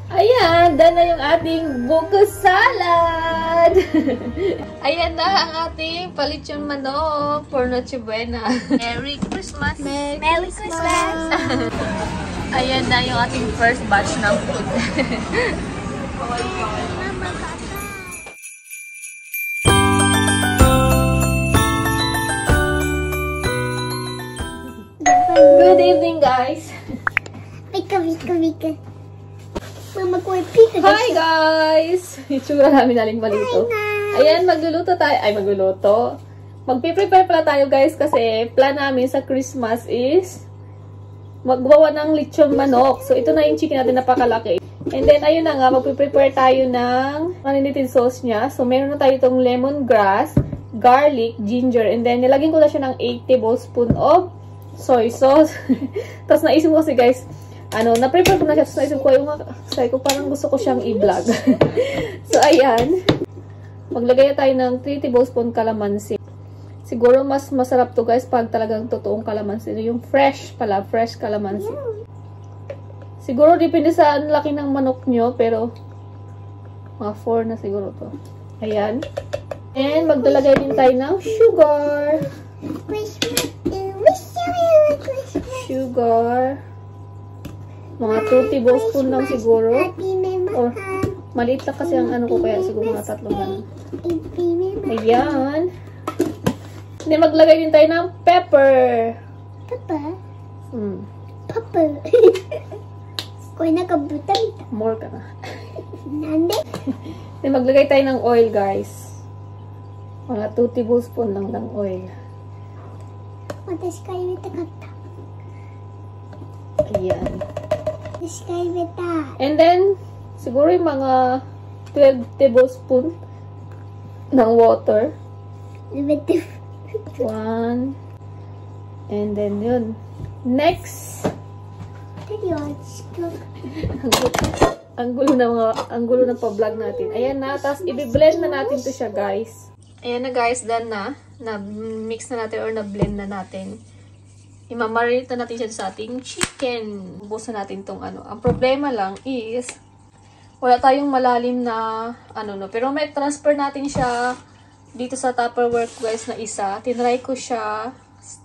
Ayan, done na yung ating buko salad. Ayan na ang ating palitsyon manok for Noche Buena. Merry Christmas! Merry Christmas! Ayan na yung ating first batch ng food. Good evening, guys! Pika. Mama ko pika. Hi, guys! Itsura namin aling malito. Ayan, magluluto tayo. Ay, magluluto. Magpiprepare pala tayo, guys, kasi plan namin sa Christmas is magbawa ng lechon manok. So, ito na yung chicken natin, napakalaki. And then, ayun na nga, magpiprepare tayo ng maninitin sauce niya. So, meron na tayo itong lemongrass, garlic, ginger, and then, nilagyan ko na siya ng 8 tablespoon of soy sauce. Tapos, naisip ko kasi, guys, na-prepare ko na siya. Tapos, naisip ko, sabi ko, parang gusto ko siyang i-vlog. So, ayan. Maglagay tayo ng 3 tablespoon calamansi. Siguro mas masarap to, guys, pag talagang totoong calamansi. Yung fresh pala, fresh calamansi. Siguro depende sa laki ng manok nyo, pero mga 4 na siguro to. Ayan. And magdalagay din tayo ng sugar. Sugar. Mga 2 tablespoon lang siguro. Or maliit lang kasi ang ko, kaya siguro mga 3 ganun. Ayan. Hindi, maglagay din tayo ng pepper. Pepper? Pepper. Kung nakabutan. More ka na. Nande? Hindi, maglagay tayo ng oil, guys. Mga 2 tablespoon lang ng oil. Ayan. And then, siguro yung mga 12 tablespoon ng water. 1. And then yun. Next. Ang gulo ng pa-vlog natin. Ayan na. Tapos, i-blend na natin to siya, guys. Ayan na, guys. Done na. Na-mix na natin or na-blend na natin. Imamarinate na natin siya sa ating chicken. Bubusan natin tong Ang problema lang is, wala tayong malalim na Pero may transfer natin siya dito sa Tupperware, guys, na isa. Tinry ko siya.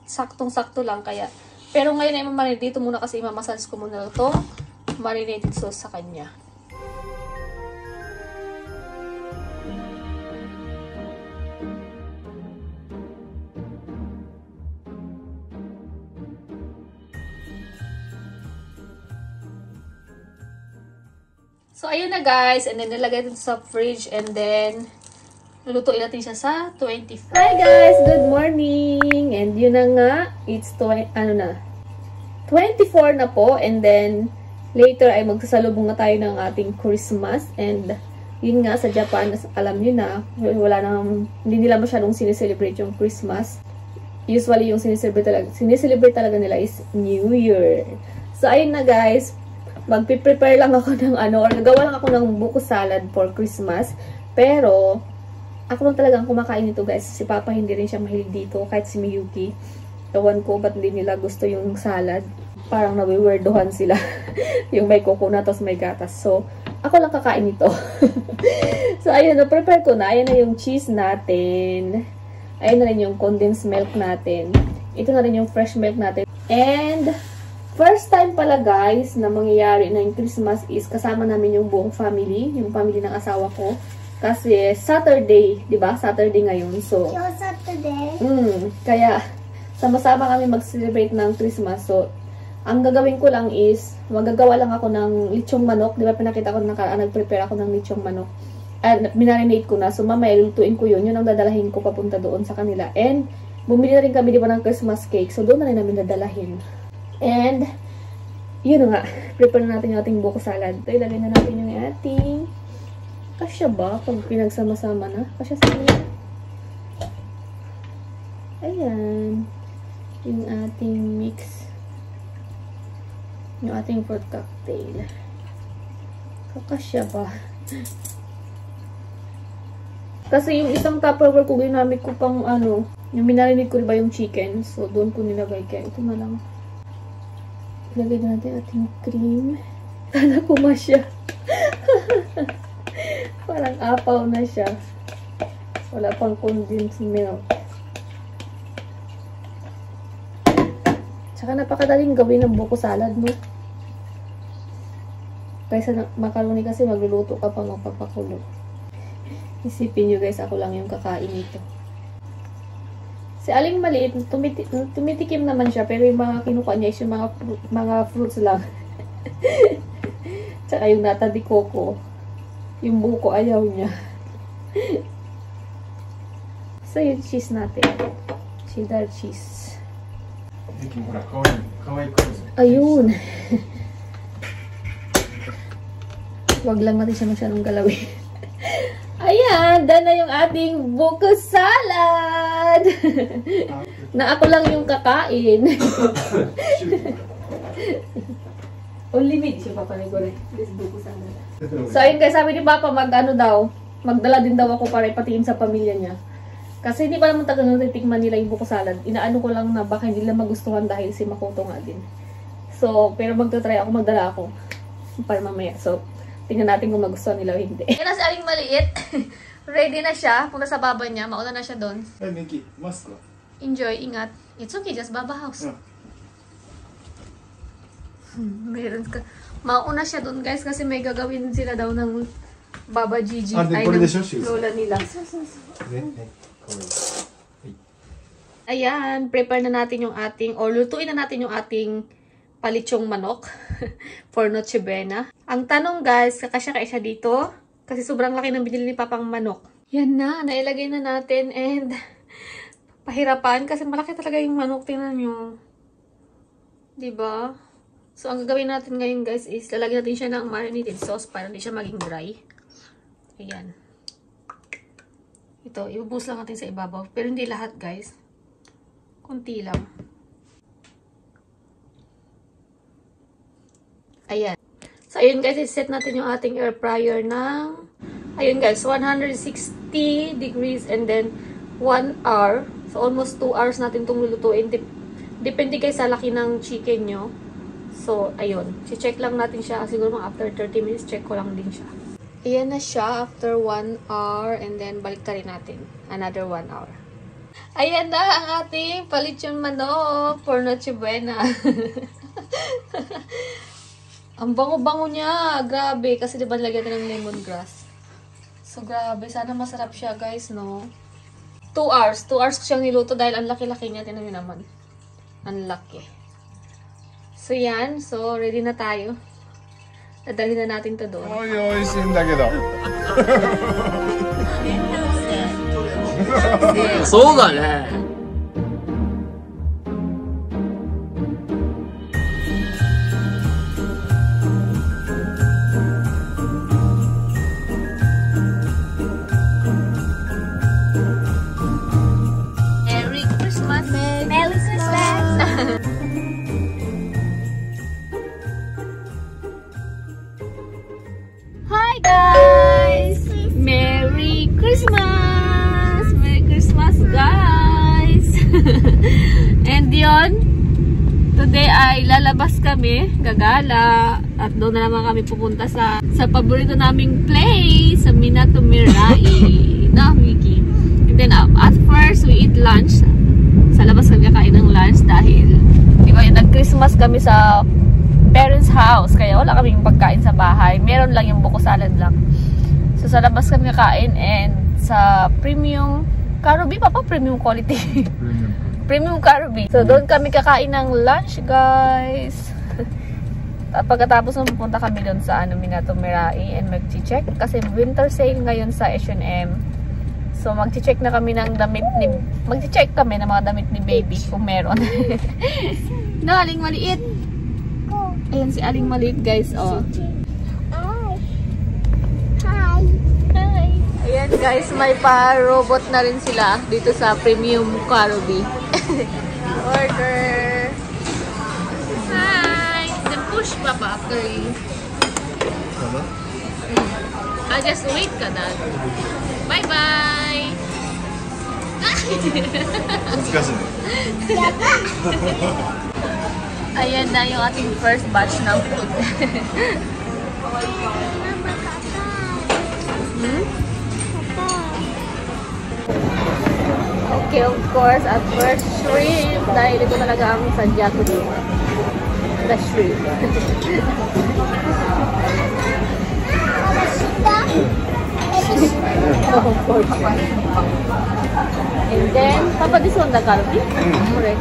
Saktong-sakto lang kaya. Pero ngayon ay mamarinate dito muna kasi imamassage ko muna ito. Marinated sauce sa kanya. So, ayun na, guys. And then, nilagay ito sa fridge. And then, lulutuin natin siya sa 25. Hi, guys! Good morning! And yun na nga. It's 24 na po. And then, later ay magsasalubong na tayo ng ating Christmas. And, yun nga, sa Japan, alam nyo na, hindi nila masyadong sineselebrate yung Christmas. Usually, yung sineselebrate talaga nila is New Year. So, ayun na, guys. Magpiprepare lang ako ng or nagawa lang ako ng buko salad for Christmas. Pero, ako lang talagang kumakain nito, guys. Si Papa hindi rin siya mahilig dito, kahit si Miyuki. Ewan ko, ba't hindi nila gusto yung salad. Parang nawiwerdohan sila. Yung may coconut, tapos may gatas. So, ako lang kakain nito. So, ayun, na-prepare ko na. Ayan na yung cheese natin. Ayan na rin yung condensed milk natin. Ito na rin yung fresh milk natin. And, first time pala, guys, na mangyayari na yung Christmas is kasama namin yung buong family. Yung family ng asawa ko. Kasi Saturday, di ba? Saturday ngayon. So, Saturday? Kaya, sama-sama kami mag-celebrate ng Christmas. So, ang gagawin ko lang is, magagawa lang ako ng lechong manok. Di ba, pinakita ko na nag-prepare ako ng lechong manok. Minarinate ko na. So, mamaya, lutuin ko yun. Yun ang dadalahin ko papunta doon sa kanila. And, bumili na rin kami, di ba, ng Christmas cake. So, doon na rin namin dadalahin. And, yun nga. Prepare na natin yung ating buko salad. So, ilagay na natin yung ating kasya ba? Pag pinagsama-sama na. Kasya sa inyo. Ayan. Yung ating mix. Yung ating fruit cocktail. So, kasya ba? Kasi yung isang Tupperware ko, ginamit ko pang yung minarinig ko ba yung chicken. So, doon ko nilagay. Kaya ito na lang. Ilagay na natin ating cream. Sana pumasya. Parang apaw na siya. Wala pang condensed milk. Tsaka napakadaling gawin ng buko salad, no? Kaysa macaroni kasi magluluto ka pa magpapakulo. Isipin nyo guys, ako lang yung kakain nito. Si Aling Maliit, tumitikim naman siya, pero yung mga kinukuha niya is yung mga fruits lang. Tsaka yung nata de coco. Yung buko ayaw niya. So, yung cheese natin. Cheddar cheese. Ayun. Wag lang natin siya masyadong galawin. Ayan, done na yung ating buko salad. Na ako lang yung kakain. Only me, siya papanigore. This buko salad. So, ayun guys, sabi ni Papa, magdala din daw ako para ipatiin sa pamilya niya. Kasi hindi pa naman tagal natitikman nila yung buko salad. Inaano ko lang na baka hindi nila magustuhan dahil si Makoto nga din. So, pero magta-try ako, magdala ako. Para mamaya. So, tingnan natin kung magustuhan nila o hindi. Yan na si Aling Maliit. Ready na siya. Punta sa baba niya. Mauna na siya doon. Hey, Mickey. Mask ko. Enjoy. Ingat. It's okay. Just Baba House. Yeah. Meron ka. Mauna siya doon guys kasi may gagawin sila daw ng Baba Gigi. Ay, ng lola nila. Ayan. Prepare na natin yung ating, or lutuin na natin yung ating palitsyong manok for Noche Buena. Ang tanong guys, kakasya kaya siya dito? Kasi sobrang laki ng binili ni Papang manok. Yan na, nailagay na natin and pahirapan kasi malaki talaga yung manok. Tingnan nyo. Diba? So, ang gagawin natin ngayon guys is lalagyan natin siya ng marinated sauce para hindi siya maging dry. Ayan. Ito, ibubuhos lang natin sa ibabaw. Pero hindi lahat guys. Kunti lang. Ayan. So, ayun guys, i-set natin yung ating air fryer ng, ayun guys, 160 degrees and then 1 hour. So, almost 2 hours natin itong lulutuin. Depende guys sa laki ng chicken nyo. So, ayun. Si-check lang natin siya. Siguro mga after 30 minutes, check ko lang din siya. Ayan na siya after 1 hour and then balik rin natin. Another 1 hour. Ayan na ang ating palitsyong manok for Noche Buena. Ang bango-bango niya. Grabe. Kasi diba nilagyan natin ng lemongrass. So, grabe. Sana masarap siya, guys, no? 2 hours. 2 hours ko siyang niluto dahil ang laki-laki niya. Tinan niyo naman. Ang laki. So, yan. So, ready na tayo. Dadalhin na natin to doon. Oy, oy, sindakedo. そうだね。Merry Christmas! Merry Christmas! Hi guys! Merry Christmas! Merry Christmas guys! And yun, today ay lalabas kami, gagala, at doon na naman kami pupunta sa paborito naming place, sa Minato Mirai. No, Mickey? And then at first, we eat lunch. Sa labas kami kakain ng lunch dahil, di ba, nag-Christmas kami sa parents' house, kaya wala kaming pagkain sa bahay. Meron lang yung buko salad lang. So, sa labas kami kakain and sa premium Karubi, Papa, premium quality. Premium Karubi. So, doon kami kakain ng lunch, guys. At pagkatapos nung pupunta kami doon sa Minato Mirai and mag-check kasi winter sale ngayon sa H&M. So, mag-check na kami ng damit ni, mag-check kami ng mga damit ni baby kung meron. No, Aling Maliit. Ayan si Aling Maliit, guys, oh. Hi. Hi. Ayan, guys, may pa-robot na rin sila dito sa Premium Karubi. Order. Hi. Then push, Papa, after you. I just wait ka, Dad. Bye-bye. Ayan na yung ating first batch ng food. yung course at first shrimp dahil ito talaga ang sadya ko dito. The shrimp. And then, Papa, this one the kalbi? Correct.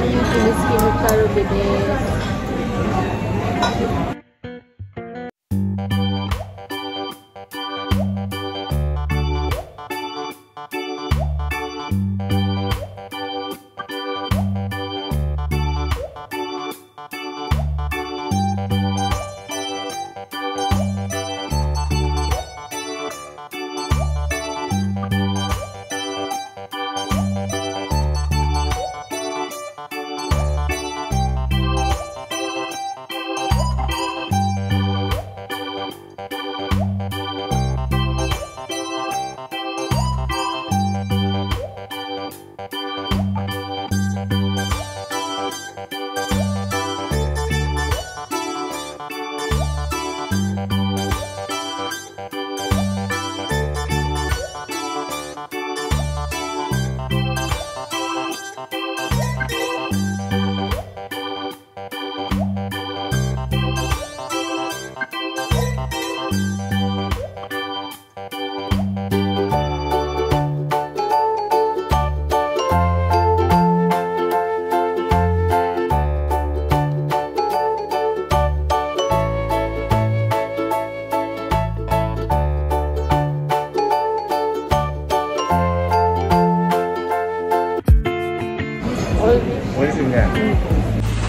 Yung kiniskin ng kalbi des.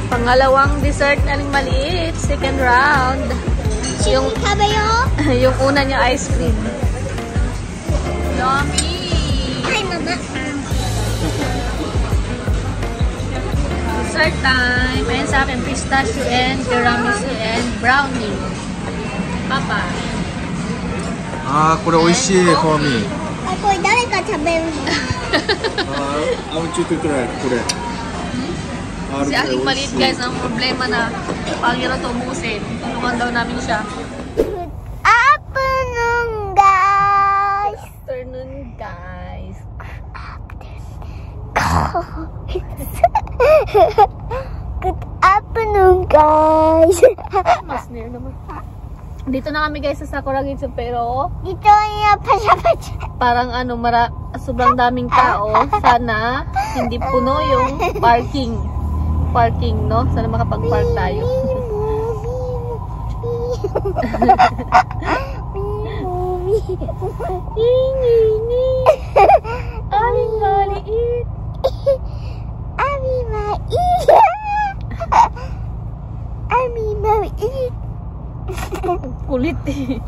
Pangalawang dessert na maliit, second round. Yung yung una niya ice cream. Yummy! Hi, Mama. Dessert time. Ayan sa akin, pistachio and tiramisu and brownie. Papa. あー、これ美味しい、フォーミー。あ、これ誰か食べるの？ I want you to try これ。 Si aking maliit guys, ang problema na pangira to umusin. Tulungan daw namin siya. Good afternoon, guys. Afternoon guys. Good afternoon, guys. Mas near naman. Dito na kami guys sa Sakura Ginsu pero Dito yung pasya-pasya. parang ano, sobrang daming tao. Sana hindi puno yung parking, no? Sana makapag-park tayo. Aming maliit. Aming maliit. Aming maliit. Kulit eh.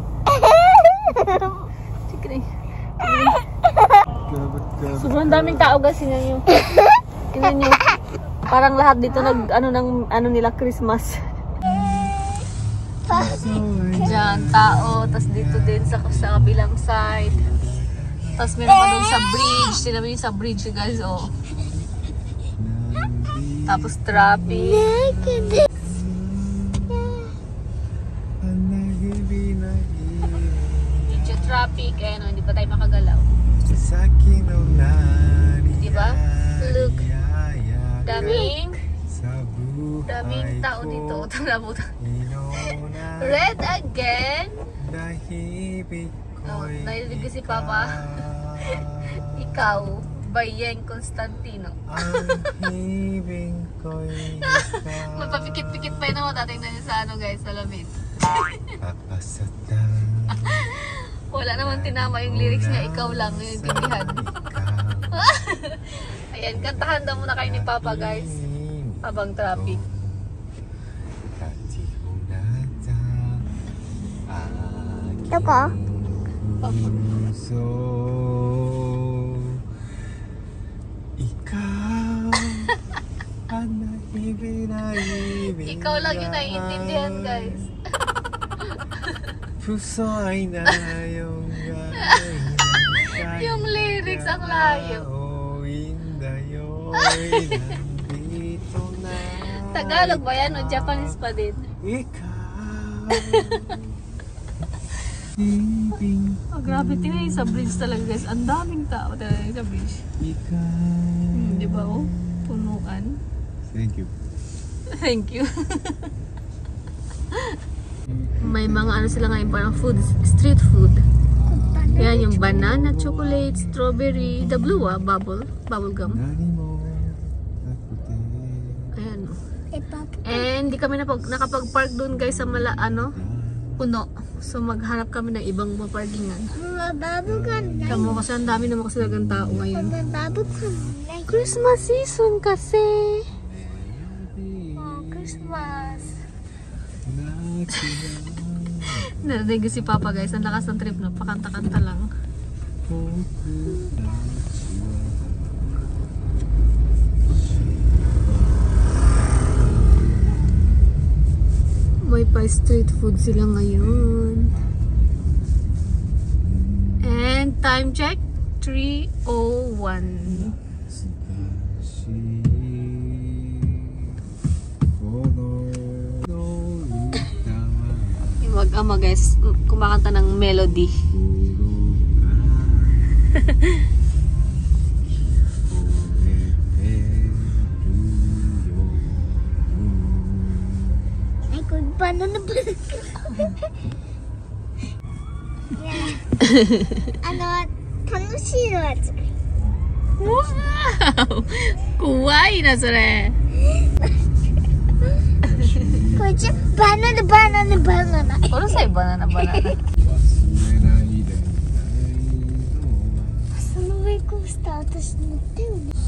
Sige. Sobrang daming tao guys, tingnan nyo. Parang lahat dito ano nila Christmas. Diyan, tao. Tapos dito din sa kabilang side. Tapos meron pa doon sa bridge. Tingnan mo yung sa bridge guys, oh. Tapos traffic. Medyo traffic. Ayan, oh, hindi pa tayo makagalaw. Diba? Look. Daming tao dito. Red again. Oh, narinig si Papa. Ikaw, Bayeng Constantino. Magpapikit-pikit pa yun ako. Tatingnan niyo sa ano guys, sa lamit. Wala naman tinama yung lyrics niya. Ikaw lang yung tindihan. Ayan, kantahan daw muna kayo ni Papa guys. Habang traffic. Ito ko? Ikaw lang yung naiintindihan guys. Yung lyrics ang layo. Tagalog ba yan o Japanese pa din? Oh, grabe, tingnan sa bridge talaga guys. Ang daming tao talaga sa bridge. Di ba oh? Punuan. Thank you. Thank you. May mga ano sila ngayon parang food, street food. Yan yung banana, chocolate, strawberry, the blue bubble gum. Ayan oh. And di kami nakapag-park doon guys sa puno. So maghanap kami ng ibang parkingan. Kamo kasi ang dami naman kasi talagang tao ngayon. Christmas season kasi. Oh, Christmas. Narinig si Papa guys, ang lakas ng trip na pakanta-kanta lang. May pa street food sila ngayon. And time check 3:01. Yung mag-ama guys, kumakanta ng melody. Banana. Wow! Kawaii na sore. Banana. Ano sa'yo banana?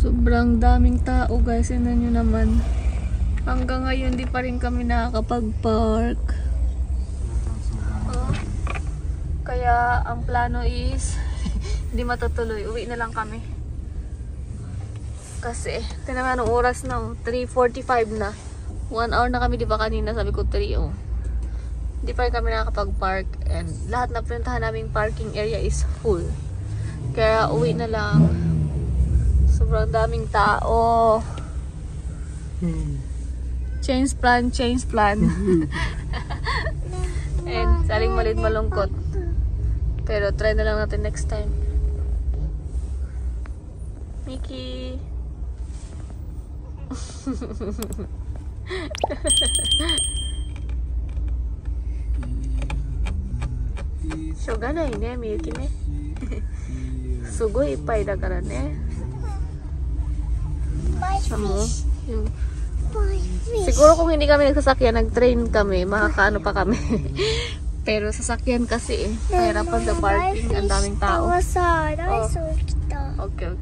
Sobrang daming tao guys, yun nyo naman. Hanggang ngayon di pa rin kami nakakapag-park. Kaya ang plano is hindi matutuloy. Uwi na lang kami. Kasi tinaman anong oras na 3:45 na. 1 hour na kami di ba kanina, sabi ko 3 oh. Di pa rin kami nakakapag-park and lahat na pinuntahan naming parking area is full. Kaya uwi na lang. Sobrang daming tao. Change plan. And saling malit malungkot. Pero try na lang natin next time. Mickey. Shoganai ne, Miyuki ne. Sugoi ippai da kara ne. Yung siguro kung hindi kami nagsasakyan, nag-train kami, makakaano pa kami. Pero sasakyan kasi eh. Mahirapan sa parking, ang daming tao. Oh. Okay.